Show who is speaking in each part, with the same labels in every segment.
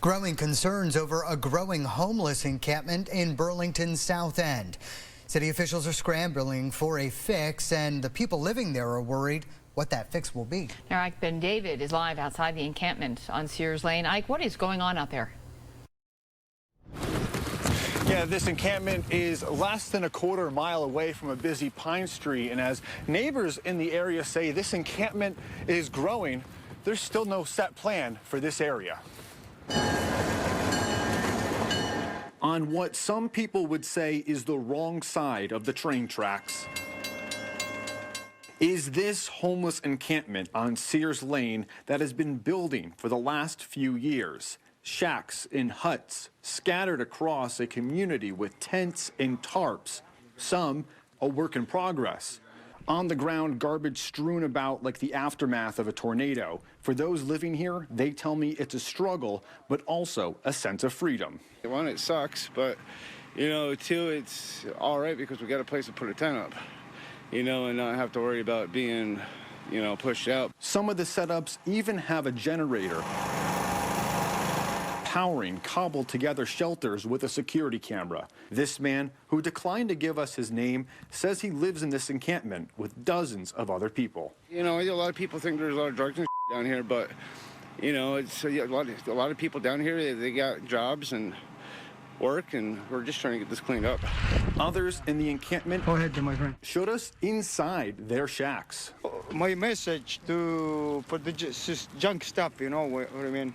Speaker 1: Growing concerns over a growing homeless encampment in Burlington's South End. City officials are scrambling for a fix, and the people living there are worried what that fix will be.
Speaker 2: Now, Ike Bendavid is live outside the encampment on Sears Lane. Ike, what is going on out there?
Speaker 3: Yeah, this encampment is less than a quarter mile away from a busy Pine Street, and as neighbors in the area say this encampment is growing, there's still no set plan for this area. On what some people would say is the wrong side of the train tracks is this homeless encampment on Sears Lane that has been building for the last few years. Shacks and huts scattered across a community with tents and tarps, some a work in progress. On the ground, garbage strewn about like the aftermath of a tornado. For those living here, they tell me it's a struggle, but also a sense of freedom.
Speaker 4: One, it sucks, but, you know, two, it's all right because we got a place to put a tent up, you know, and not have to worry about being, you know, pushed out.
Speaker 3: Some of the setups even have a generator, powering cobbled together shelters with a security camera. This man, who declined to give us his name, says he lives in this encampment with dozens of other people.
Speaker 4: You know, a lot of people think there's a lot of drugs and down here, but, you know, it's a lot of people down here, they got jobs and work, and we're just trying to get this cleaned up.
Speaker 3: Others in the encampment
Speaker 5: Go ahead, my friend.
Speaker 3: showed us inside their shacks.
Speaker 5: My message to put the junk stuff, you know what I mean?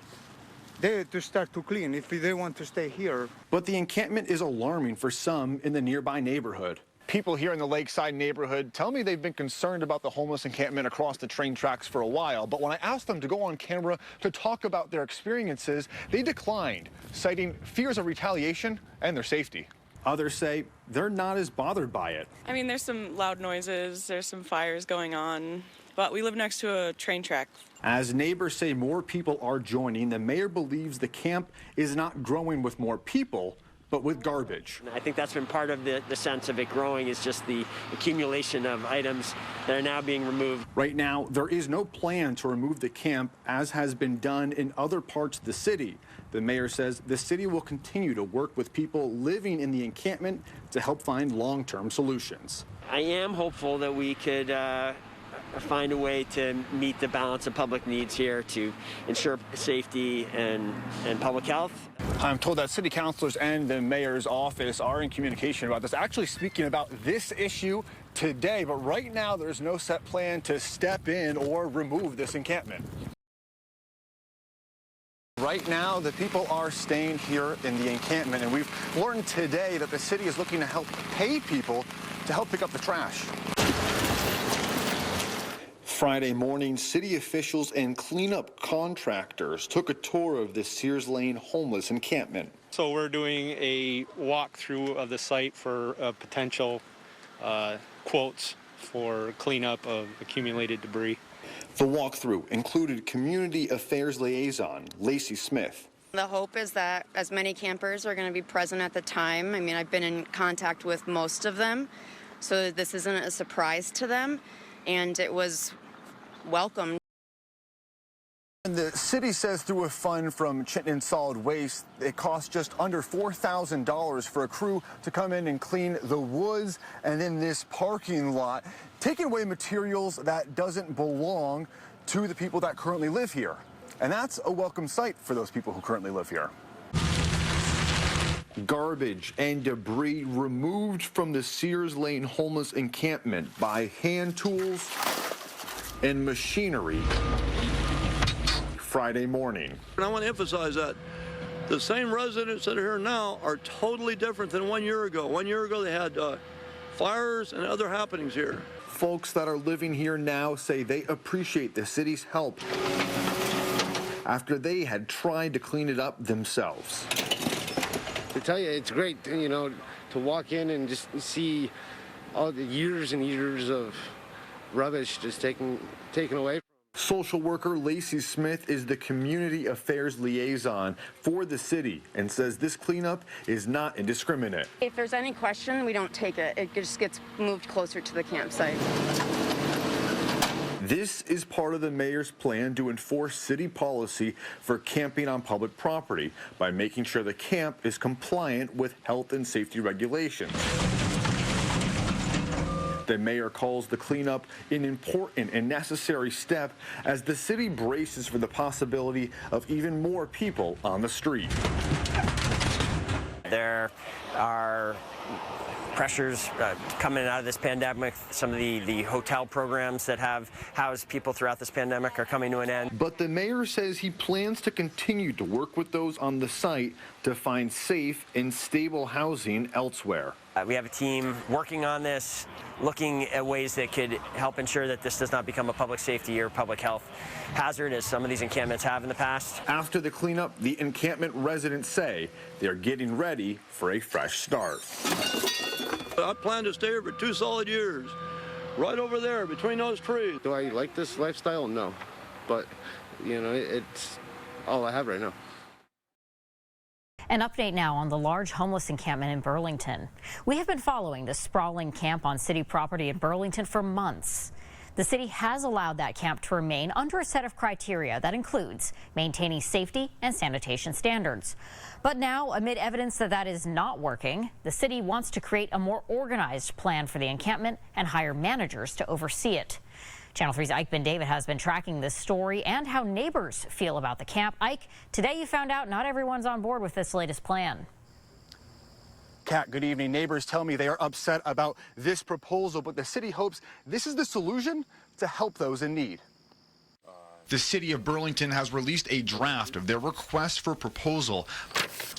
Speaker 5: They to start to clean if they want to stay here.
Speaker 3: But the encampment is alarming for some in the nearby neighborhood. People here in the Lakeside neighborhood tell me they've been concerned about the homeless encampment across the train tracks for a while, but when I asked them to go on camera to talk about their experiences, they declined, citing fears of retaliation and their safety. Others say they're not as bothered by it.
Speaker 6: I mean, there's some loud noises, there's some fires going on, but we live next to a train track.
Speaker 3: As neighbors say more people are joining, the mayor believes the camp is not growing with more people, but with garbage.
Speaker 7: I think that's been part of the sense of it growing, is just the accumulation of items that are now being removed.
Speaker 3: Right now, there is no plan to remove the camp, as has been done in other parts of the city. The mayor says the city will continue to work with people living in the encampment to help find long-term solutions.
Speaker 7: I am hopeful that we could find a way to meet the balance of public needs here to ensure safety and public health.
Speaker 3: I'm told that city councilors and the mayor's office are in communication about this, actually speaking about this issue today, but right now there's no set plan to step in or remove this encampment. Right now, the people are staying here in the encampment, and we've learned today that the city is looking to help pay people to help pick up the trash. Friday morning, city officials and cleanup contractors took a tour of the Sears Lane Homeless encampment.
Speaker 8: So we're doing a walkthrough of the site for potential quotes for cleanup of accumulated debris.
Speaker 3: The walkthrough included Community Affairs Liaison Lacey Smith.
Speaker 9: The hope is that as many campers are going to be present at the time. I mean, I've been in contact with most of them, so this isn't a surprise to them, and it was welcome.
Speaker 3: And the city says through a fund from Chittenden Solid Waste, it costs just under $4,000 for a crew to come in and clean the woods and then this parking lot, taking away materials that doesn't belong to the people that currently live here. And that's a welcome sight for those people who currently live here. Garbage and debris removed from the Sears Lane Homeless encampment by hand tools and machinery Friday morning.
Speaker 10: And I want to emphasize that the same residents that are here now are totally different than 1 year ago. 1 year ago they had fires and other happenings here.
Speaker 3: Folks that are living here now say they appreciate the city's help after they had tried to clean it up themselves.
Speaker 4: To tell you, it's great, you know, to walk in and just see all the years and years of rubbish just taken away.
Speaker 3: Social worker Lacey Smith is the community affairs liaison for the city and says this cleanup is not indiscriminate.
Speaker 9: If there's any question, we don't take it. It just gets moved closer to the campsite.
Speaker 3: This is part of the mayor's plan to enforce city policy for camping on public property by making sure the camp is compliant with health and safety regulations. The mayor calls the cleanup an important and necessary step as the city braces for the possibility of even more people on the street.
Speaker 7: There are pressures coming out of this pandemic. Some of the hotel programs that have housed people throughout this pandemic are coming to an end.
Speaker 3: But the mayor says he plans to continue to work with those on the site to find safe and stable housing elsewhere.
Speaker 7: We have a team working on this, looking at ways that could help ensure that this does not become a public safety or public health hazard, as some of these encampments have in the past.
Speaker 3: After the cleanup, the encampment residents say they're getting ready for a fresh start.
Speaker 10: I plan to stay here for 2 solid years, right over there between those trees.
Speaker 4: Do I like this lifestyle? No. But, you know, it's all I have right now.
Speaker 11: An update now on the large homeless encampment in Burlington. We have been following the sprawling camp on city property in Burlington for months. The city has allowed that camp to remain under a set of criteria that includes maintaining safety and sanitation standards. But now, amid evidence that that is not working, the city wants to create a more organized plan for the encampment and hire managers to oversee it. Channel 3's Ike Bendavid has been tracking this story and how neighbors feel about the camp. Ike, today you found out not everyone's on board with this latest plan.
Speaker 12: Kat, good evening. Neighbors tell me they are upset about this proposal, but the city hopes this is the solution to help those in need.
Speaker 13: The city of Burlington has released a draft of their request for proposal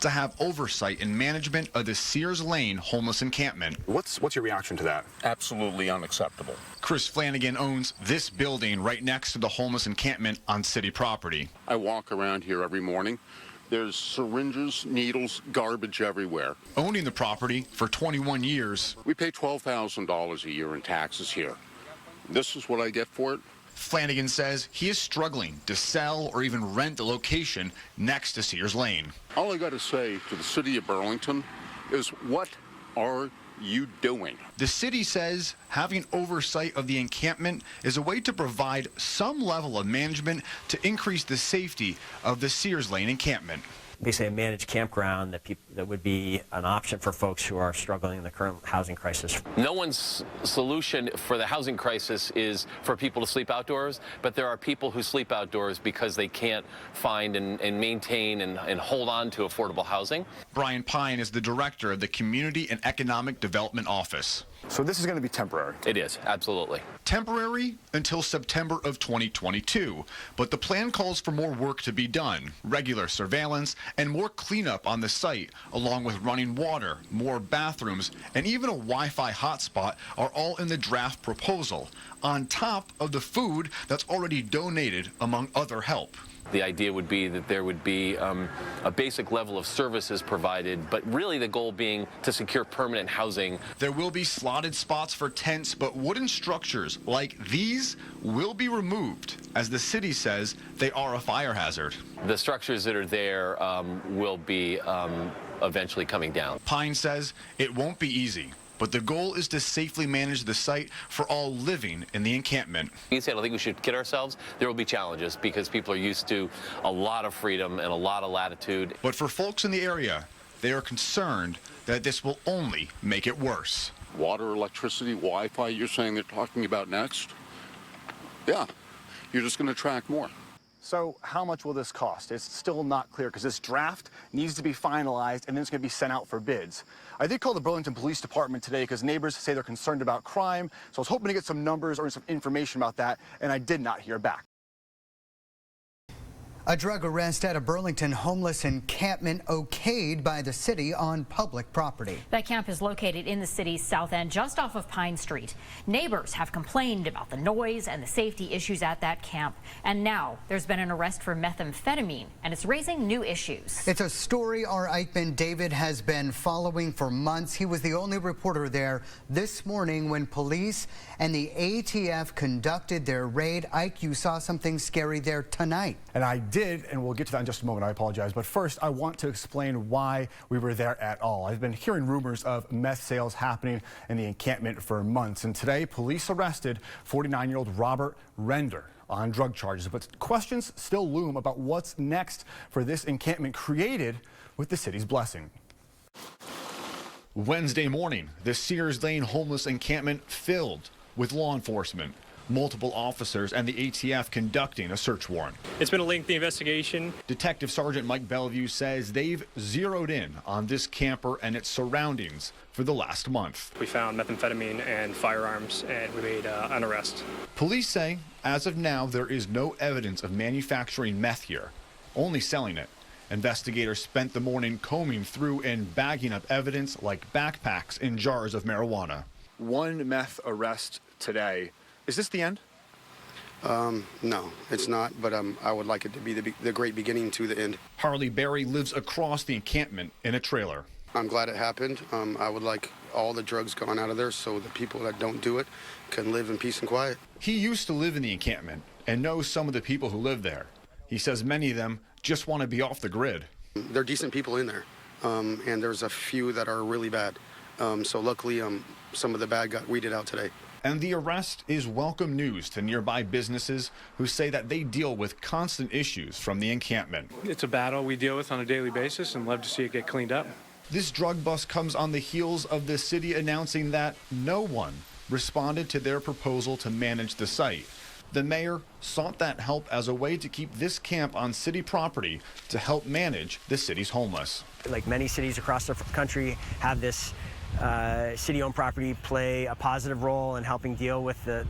Speaker 13: to have oversight and management of the Sears Lane Homeless encampment.
Speaker 14: What's your reaction to that? Absolutely unacceptable.
Speaker 13: Chris Flanagan owns this building right next to the homeless encampment on city property.
Speaker 14: I walk around here every morning. There's syringes, needles, garbage everywhere.
Speaker 13: Owning the property for 21 years.
Speaker 14: We pay $12,000 a year in taxes here. This is what I get for it.
Speaker 13: Flanagan says he is struggling to sell or even rent the location next to Sears Lane.
Speaker 14: All I got to say to the city of Burlington is, what are you doing?
Speaker 13: The city says having oversight of the encampment is a way to provide some level of management to increase the safety of the Sears Lane encampment.
Speaker 7: Basically a managed campground that would be an option for folks who are struggling in the current housing crisis.
Speaker 15: No one's solution for the housing crisis is for people to sleep outdoors, but there are people who sleep outdoors because they can't find and maintain and hold on to affordable housing.
Speaker 13: Brian Pine is the director of the Community and Economic Development Office.
Speaker 12: So this is going to be temporary?
Speaker 15: It is, absolutely.
Speaker 13: Temporary until September of 2022, but the plan calls for more work to be done, regular surveillance, and more cleanup on the site, along with running water, more bathrooms, and even a Wi-Fi hotspot are all in the draft proposal, on top of the food that's already donated, among other help.
Speaker 15: The idea would be that there would be a basic level of services provided, but really the goal being to secure permanent housing.
Speaker 13: There will be slotted spots for tents, but wooden structures like these will be removed, as the city says they are a fire hazard.
Speaker 15: The structures that are there will be eventually coming down.
Speaker 13: Pine says it won't be easy, but the goal is to safely manage the site for all living in the encampment.
Speaker 15: I don't think we should kid ourselves. There will be challenges because people are used to a lot of freedom and a lot of latitude.
Speaker 13: But for folks in the area, they are concerned that this will only make it worse.
Speaker 14: Water, electricity, Wi-Fi, you're saying they're talking about next? Yeah, you're just going to attract more.
Speaker 12: So how much will this cost? It's still not clear because this draft needs to be finalized and then it's going to be sent out for bids. I did call the Burlington Police Department today because neighbors say they're concerned about crime. So I was hoping to get some numbers or some information about that, and I did not hear back.
Speaker 1: A drug arrest at a Burlington homeless encampment okayed by the city on public property.
Speaker 11: That camp is located in the city's south end, just off of Pine Street. Neighbors have complained about the noise and the safety issues at that camp. And now there's been an arrest for methamphetamine, and it's raising new issues.
Speaker 1: It's a story our Ike Bendavid has been following for months. He was the only reporter there this morning when police and the ATF conducted their raid. Ike, you saw something scary there tonight.
Speaker 12: And I did. did, and we'll get to that in just a moment, I apologize. But first, I want to explain why we were there at all. I've been hearing rumors of meth sales happening in the encampment for months, and today police arrested 49-year-old Robert Render on drug charges. But questions still loom about what's next for this encampment created with the city's blessing.
Speaker 13: Wednesday morning, the Sears Lane Homeless encampment filled with law enforcement. Multiple officers and the ATF conducting a search warrant.
Speaker 8: It's been a lengthy investigation.
Speaker 13: Detective Sergeant Mike Bellevue says they've zeroed in on this camper and its surroundings for the last month.
Speaker 8: We found methamphetamine and firearms, and we made an arrest.
Speaker 13: Police say, as of now, there is no evidence of manufacturing meth here, only selling it. Investigators spent the morning combing through and bagging up evidence like backpacks and jars of marijuana.
Speaker 3: One meth arrest today. Is this the end?
Speaker 16: No, it's not, but I would like it to be the great beginning to the end.
Speaker 13: Harley Berry lives across the encampment in a trailer.
Speaker 16: I'm glad it happened. I would like all the drugs gone out of there so the people that don't do it can live in peace and quiet.
Speaker 13: He used to live in the encampment and knows some of the people who live there. He says many of them just want to be off the grid.
Speaker 16: They're decent people in there, and there's a few that are really bad. So luckily, some of the bad got weeded out today.
Speaker 13: And the arrest is welcome news to nearby businesses who say that they deal with constant issues from the encampment.
Speaker 8: It's a battle we deal with on a daily basis and love to see it get cleaned up.
Speaker 13: This drug bust comes on the heels of the city announcing that no one responded to their proposal to manage the site. The mayor sought that help as a way to keep this camp on city property to help manage the city's homeless.
Speaker 7: Like many cities across the country have this city-owned property play a positive role in helping deal with the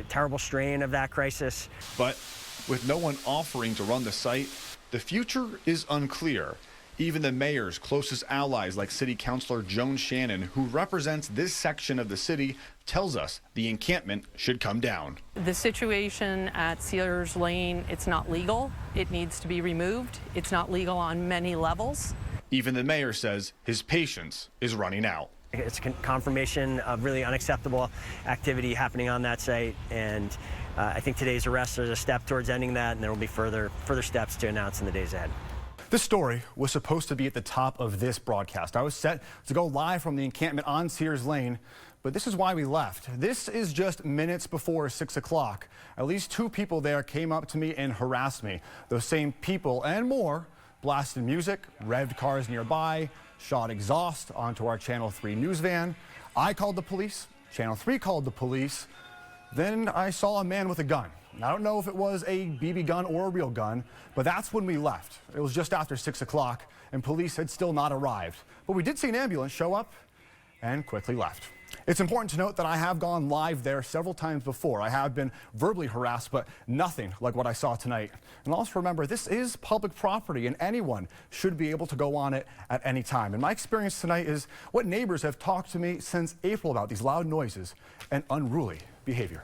Speaker 7: terrible strain of that crisis.
Speaker 13: But with no one offering to run the site, the future is unclear. Even the mayor's closest allies like City Councilor Joan Shannon, who represents this section of the city, tells us the encampment should come down.
Speaker 17: The situation at Sears Lane, it's not legal. It needs to be removed. It's not legal on many levels.
Speaker 13: Even the mayor says his patience is running out.
Speaker 7: It's confirmation of really unacceptable activity happening on that site, and I think today's arrest is a step towards ending that, and there will be further steps to announce in the days ahead.
Speaker 12: This story was supposed to be at the top of this broadcast. I was set to go live from the encampment on Sears Lane, but this is why we left. This is just minutes before 6 o'clock. At least 2 people there came up to me and harassed me. Those same people and more blasted music, revved cars nearby, shot exhaust onto our Channel 3 news van. I called the police, Channel 3 called the police. Then I saw a man with a gun. I don't know if it was a BB gun or a real gun, but that's when we left. It was just after 6 o'clock, and police had still not arrived. But we did see an ambulance show up and quickly left. It's important to note that I have gone live there several times before. I have been verbally harassed, but nothing like what I saw tonight. And also remember, this is public property, and anyone should be able to go on it at any time. And my experience tonight is what neighbors have talked to me since April about these loud noises and unruly behavior.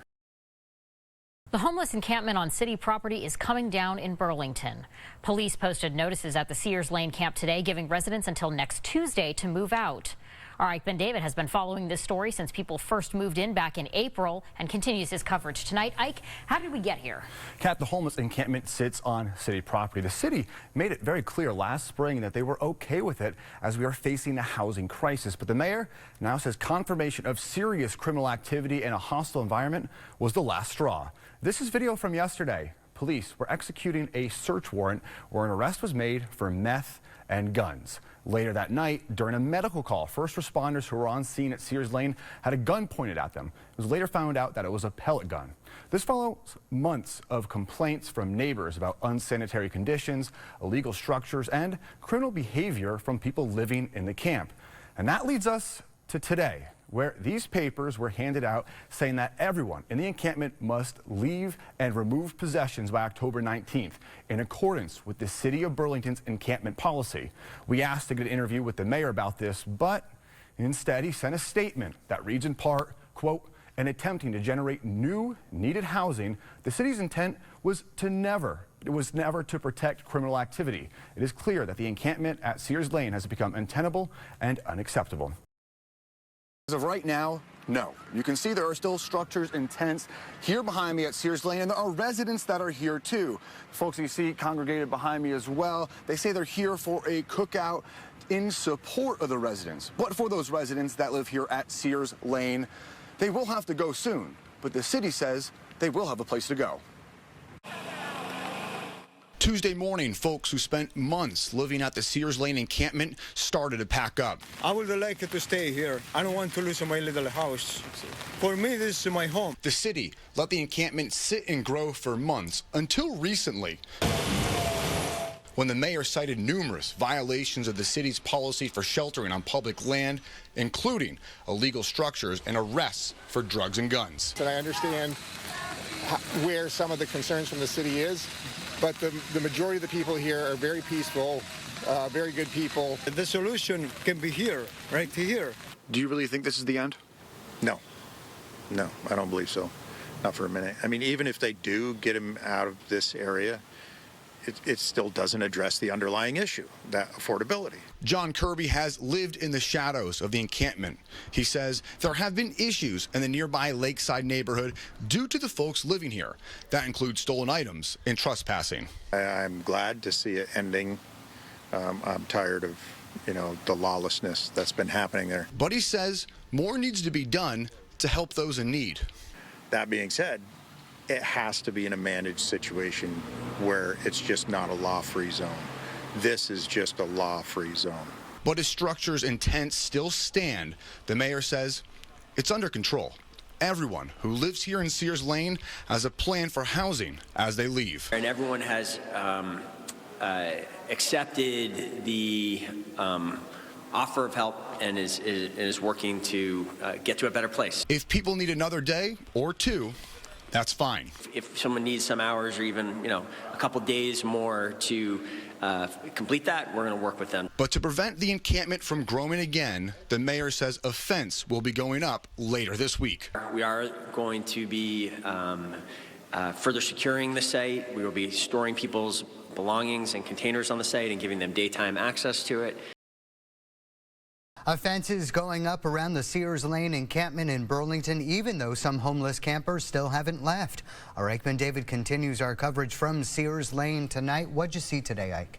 Speaker 11: The homeless encampment on city property is coming down in Burlington. Police posted notices at the Sears Lane camp today, giving residents until next Tuesday to move out. Our Ike Bendavid has been following this story since people first moved in back in April and continues his coverage tonight. Ike, how did we get here?
Speaker 12: Kat, the homeless encampment sits on city property. The city made it very clear last spring that they were okay with it as we are facing a housing crisis. But the mayor now says confirmation of serious criminal activity in a hostile environment was the last straw. This is video from yesterday. Police were executing a search warrant where an arrest was made for meth and guns. Later that night, during a medical call, first responders who were on scene at Sears Lane had a gun pointed at them. It was later found out that it was a pellet gun. This follows months of complaints from neighbors about unsanitary conditions, illegal structures, and criminal behavior from people living in the camp. And that leads us to today, where these papers were handed out saying that everyone in the encampment must leave and remove possessions by October 19th in accordance with the City of Burlington's encampment policy. We asked to get an interview with the mayor about this, but instead he sent a statement that reads in part, quote, "In attempting to generate new needed housing, the city's intent was never to protect criminal activity. It is clear that the encampment at Sears Lane has become untenable and unacceptable." As of right now, No. You can see there are still structures and tents here behind me at Sears Lane, and there are residents that are here too. The folks you see congregated behind me as well. They say they're here for a cookout in support of the residents. But for those residents that live here at Sears Lane, they will have to go soon. But the city says they will have a place to go. Tuesday morning, folks who spent months living at the Sears Lane encampment started to pack up.
Speaker 5: I would like to stay here. I don't want to lose my little house. For me, this is my home.
Speaker 12: The city let the encampment sit and grow for months until recently, when the mayor cited numerous violations of the city's policy for sheltering on public land, including illegal structures and arrests for drugs and guns.
Speaker 18: And I understand where some of the concerns from the city is, but the majority of the people here are very peaceful, very good people.
Speaker 5: The solution can be here, right here.
Speaker 12: Do you really think this is the end?
Speaker 19: No, I don't believe so. Not for a minute. I mean, even if they do get him out of this area, it still doesn't address the underlying issue, that affordability.
Speaker 12: John Kirby has lived in the shadows of the encampment. He says there have been issues in the nearby Lakeside neighborhood due to the folks living here. That includes stolen items and trespassing.
Speaker 19: I'm glad to see it ending. I'm tired of, the lawlessness that's been happening there.
Speaker 12: But he says more needs to be done to help those in need.
Speaker 19: That being said, it has to be in a managed situation where it's just not a law-free zone. This is just a law-free zone.
Speaker 12: But as structures and tents still stand, the mayor says it's under control. Everyone who lives here in Sears Lane has a plan for housing as they leave.
Speaker 7: And everyone has accepted the offer of help and is working to get to a better place.
Speaker 12: If people need another day or two, that's fine.
Speaker 7: If someone needs some hours or even, a couple days more to complete that, we're going to work with them.
Speaker 12: But to prevent the encampment from growing again, the mayor says a fence will be going up later this week.
Speaker 7: We are going to be further securing the site. We will be storing people's belongings and containers on the site and giving them daytime access to it.
Speaker 1: A fence is going up around the Sears Lane encampment in Burlington, even though some homeless campers still haven't left. Our Ike Bendavid continues our coverage from Sears Lane tonight. What'd you see today, Ike?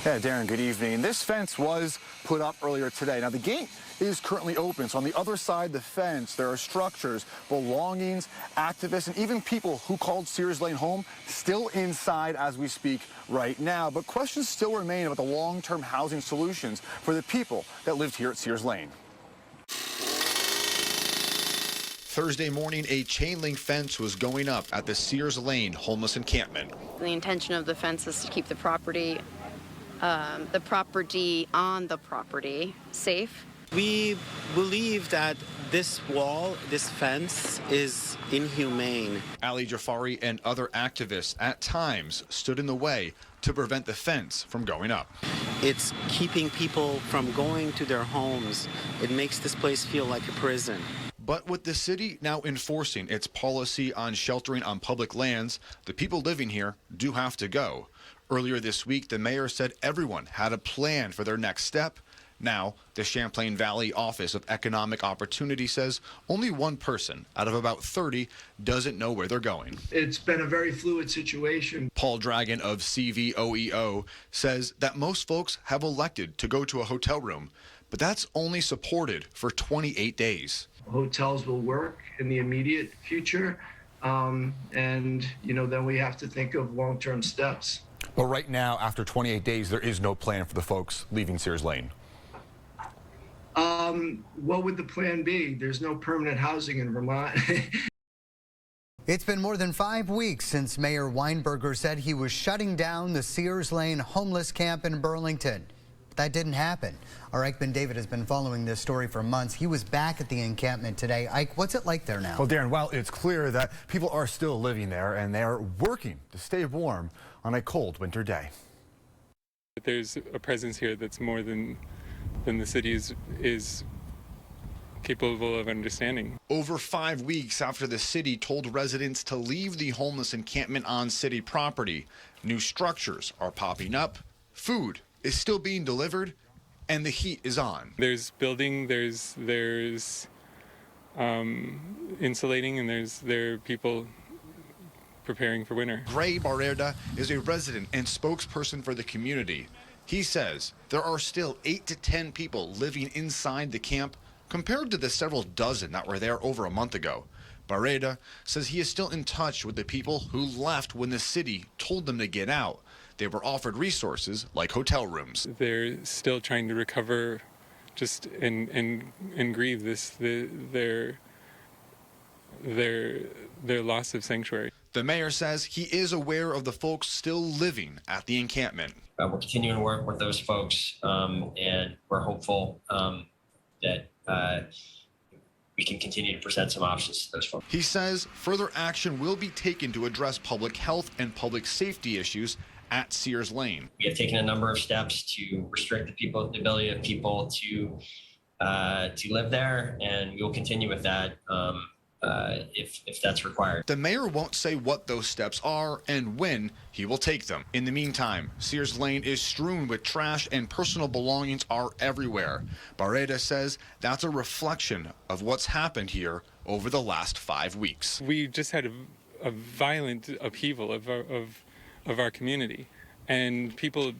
Speaker 12: Yeah, Darren, good evening. This fence was put up earlier today. Now, the gate is currently open, so on the other side of the fence, there are structures, belongings, activists, and even people who called Sears Lane home still inside as we speak right now. But questions still remain about the long-term housing solutions for the people that lived here at Sears Lane. Thursday morning, a chain link fence was going up at the Sears Lane homeless encampment.
Speaker 9: The intention of the fence is to keep the property on the property safe.
Speaker 20: We believe that this wall, this fence, is inhumane.
Speaker 12: Ali Jafari and other activists at times stood in the way to prevent the fence from going up.
Speaker 20: It's keeping people from going to their homes. It makes this place feel like a prison.
Speaker 12: But with the city now enforcing its policy on sheltering on public lands, the people living here do have to go. Earlier this week, the mayor said everyone had a plan for their next step. Now, the Champlain Valley Office of Economic Opportunity says only one person out of about 30 doesn't know where they're going.
Speaker 21: It's been a very fluid situation.
Speaker 12: Paul Dragon of CVOEO says that most folks have elected to go to a hotel room, but that's only supported for 28 days.
Speaker 21: Hotels will work in the immediate future, and then we have to think of long-term steps.
Speaker 12: But right now, after 28 days, there is no plan for the folks leaving Sears Lane.
Speaker 21: What would the plan be? There's no permanent housing in Vermont.
Speaker 1: It's been more than 5 weeks since Mayor Weinberger said he was shutting down the Sears Lane homeless camp in Burlington. But that didn't happen. Our Ike Bendavid has been following this story for months. He was back at the encampment today. Ike, what's it like there now?
Speaker 12: Well, Darren, while it's clear that people are still living there and they are working to stay warm on a cold winter day.
Speaker 22: There's a presence here that's more than the city is capable of understanding.
Speaker 12: Over 5 weeks after the city told residents to leave the homeless encampment on city property, new structures are popping up, food is still being delivered,
Speaker 13: and the heat is on.
Speaker 22: There's building, there's insulating, and there are people preparing for winter.
Speaker 13: Gray Barreda is a resident and spokesperson for the community. He says there are still 8 to 10 people living inside the camp compared to the several dozen that were there over a month ago. Barreda says he is still in touch with the people who left when the city told them to get out. They were offered resources like hotel rooms.
Speaker 22: They're still trying to recover just and grieve their loss of sanctuary.
Speaker 13: The mayor says he is aware of the folks still living at the encampment.
Speaker 2: We're continuing to work with those folks, and we're hopeful that we can continue to present some options to those folks.
Speaker 13: He says further action will be taken to address public health and public safety issues at Sears Lane.
Speaker 2: We have taken a number of steps to restrict the ability of people to live there, and we will continue with that if that's required.
Speaker 13: The mayor won't say what those steps are and when he will take them. In the meantime, Sears Lane is strewn with trash and personal belongings are everywhere. Barreda says that's a reflection of what's happened here over the last 5 weeks.
Speaker 22: We just had a violent upheaval of our community, and people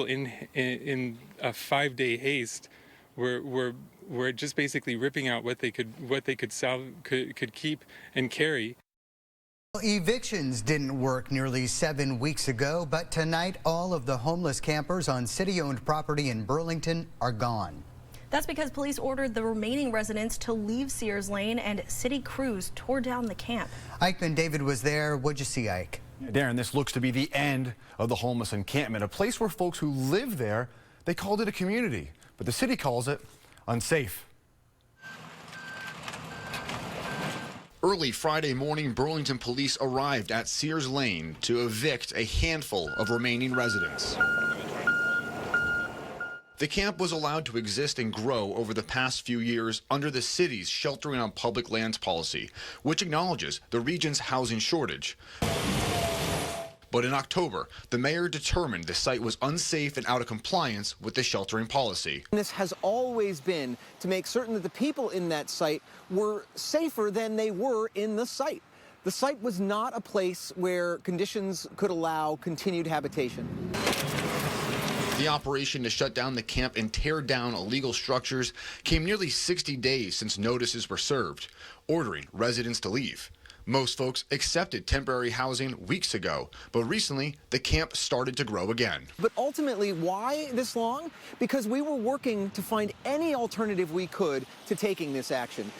Speaker 22: in a 5-day haste were just basically ripping out what they could keep and carry.
Speaker 1: Evictions didn't work nearly 7 weeks ago, but tonight all of the homeless campers on city-owned property in Burlington are gone.
Speaker 6: That's because police ordered the remaining residents to leave Sears Lane, and city crews tore down the camp.
Speaker 1: Ike Bendavid was there. What'd you see, Ike?
Speaker 12: Darren, this looks to be the end of the homeless encampment, a place where folks who live there, they called it a community, but the city calls it unsafe.
Speaker 13: Early Friday morning, Burlington police arrived at Sears Lane to evict a handful of remaining residents. The camp was allowed to exist and grow over the past few years under the city's sheltering on public lands policy, which acknowledges the region's housing shortage. But in October, the mayor determined the site was unsafe and out of compliance with the sheltering policy.
Speaker 23: This has always been to make certain that the people in that site were safer than they were in the site. The site was not a place where conditions could allow continued habitation.
Speaker 13: The operation to shut down the camp and tear down illegal structures came nearly 60 days since notices were served, ordering residents to leave. Most folks accepted temporary housing weeks ago, but recently the camp started to grow again.
Speaker 23: But ultimately, why this long? Because we were working to find any alternative we could to taking this action.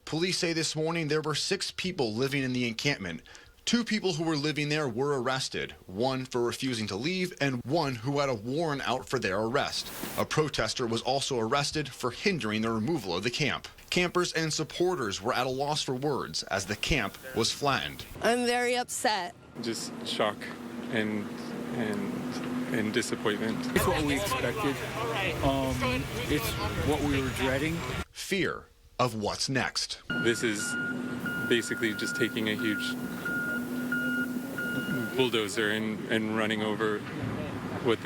Speaker 13: Police say this morning there were 6 people living in the encampment. 2 people who were living there were arrested, one for refusing to leave and one who had a warrant out for their arrest. A protester was also arrested for hindering the removal of the camp. Campers and supporters were at a loss for words as the camp was flattened.
Speaker 24: I'm very upset.
Speaker 22: Just shock and disappointment.
Speaker 25: It's what we expected. It's what we were dreading.
Speaker 13: Fear of what's next.
Speaker 22: This is basically just taking a huge bulldozer and running over what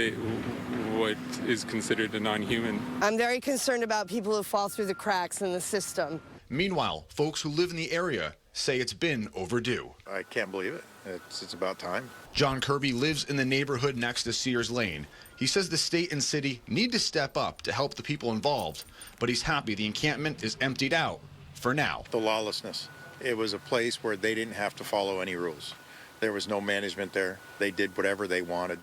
Speaker 22: is considered a non-human.
Speaker 24: I'm very concerned about people who fall through the cracks in the system.
Speaker 13: Meanwhile, folks who live in the area say it's been overdue.
Speaker 19: I can't believe it. It's about time.
Speaker 13: John Kirby lives in the neighborhood next to Sears Lane. He says the state and city need to step up to help the people involved, but he's happy the encampment is emptied out for now.
Speaker 19: The lawlessness. It was a place where they didn't have to follow any rules. There was no management there. They did whatever they wanted.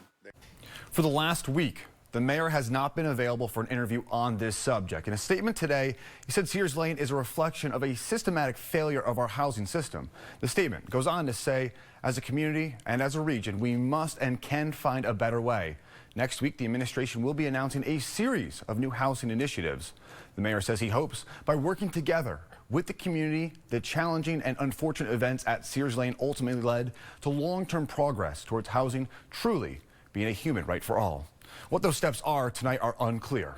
Speaker 12: For the last week, the mayor has not been available for an interview on this subject. In a statement today, he said Sears Lane is a reflection of a systematic failure of our housing system. The statement goes on to say, as a community and as a region, we must and can find a better way. Next week, the administration will be announcing a series of new housing initiatives. The mayor says he hopes by working together with the community, the challenging and unfortunate events at Sears Lane ultimately led to long-term progress towards housing truly being a human right for all. What those steps are tonight are unclear.